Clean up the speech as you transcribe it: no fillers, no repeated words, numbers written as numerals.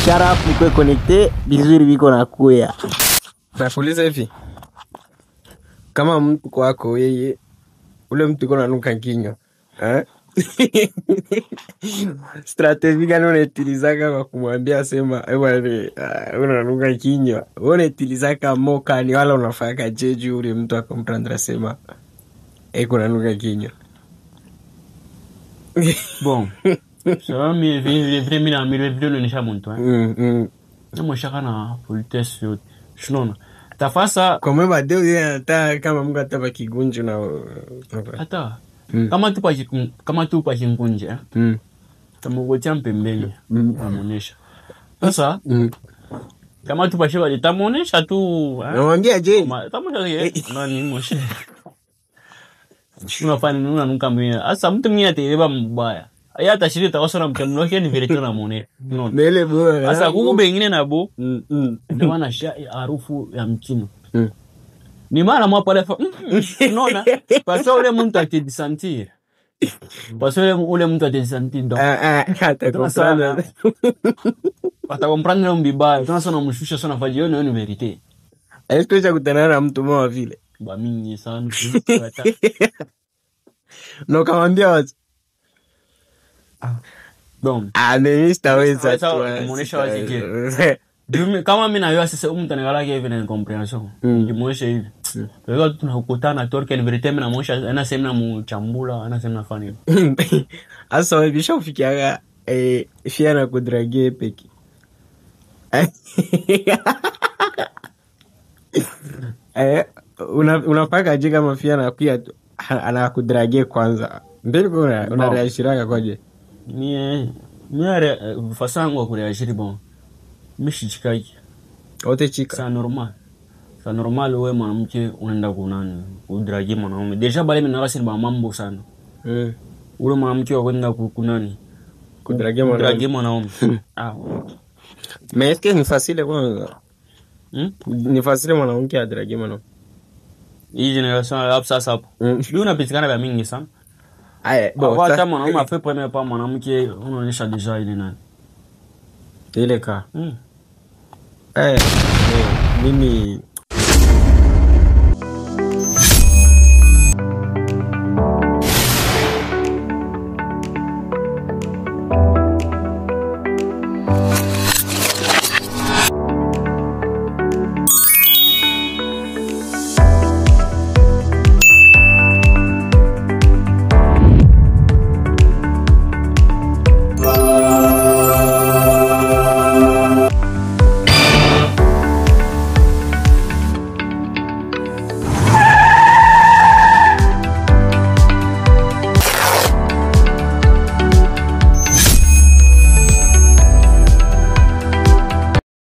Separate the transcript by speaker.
Speaker 1: Shut up, niko connected, vizuri viko na kuya.
Speaker 2: Nakuuliza hivi. Kama mtu kwako yeye ule mtu yuko ananuka kinywa. Strategy gani unaitilizaga kwa kumwambia sema unanuka kinywa? Unaitilizaga moka ni wala unafanya jeju ule mtu akomprendre sema unanuka kinywa?
Speaker 3: Bon. Ça mi vraiment na mi video ni shamuntu. Namo shaka na politesse yote. Shunona. Tafasa
Speaker 2: kwa mba deo hata kama Mungu ataba kigunju na
Speaker 3: hata kama tu pa kingunje tamugotia mpembeni amuonesha sasa kama tu pa shiba tamuonesha tu
Speaker 2: namwambia je
Speaker 3: tamuonesha nani moshe unafanya nini unanuka mimi sasa mtu mwingine atabeba mbaya aya atashirita wasona mkamno yake ni verite na muone
Speaker 2: nele bora
Speaker 3: sasa kuku bengine nabo ndio wana harufu ya mchino ni mara mwa pale unaona pasa ule mtu atidisentir pasa ule mtu atidisentir ndo
Speaker 2: hata comprendre
Speaker 3: pata comprendre mbibaya tunasema mshusha sana fajio ni verite
Speaker 2: est-ce que kutana na mtu mwa vile
Speaker 3: ba mingi sana
Speaker 2: no kamwambia wazi
Speaker 3: bon
Speaker 2: mimi sitaweza
Speaker 3: kumuonesha wazi je kama mimi nayo sasa mtu anagala hivi na comprehension nimuonesha hivi leo tunakutana torque ni verite mimi namuonesha anasema mchambula anasema fani
Speaker 2: asa wewe bishofikiaga fiana kudragie peki unapaka je kama fiana pia anakudragie kwanza mbele una reashiraga kwaje
Speaker 3: mie fasango kureashiri bon mishichikaki
Speaker 2: wote chika
Speaker 3: sa normal wewe mwanamke unaenda kunani kudragie mwanaume deja bale mimi nagasi ba mambo sana ule mwanamke wakwenda kunani kudragie mwanaume
Speaker 2: mais est-ce que ni facile kwa ni facile mwanamke adragie mwanaume
Speaker 3: hii generation hapo sasa hapo ndio unapitikana ba mingi sana
Speaker 2: bon
Speaker 3: hata mwanaume afe premier pas mwanamke unaonyesha deja ile nani
Speaker 2: ile ka mimi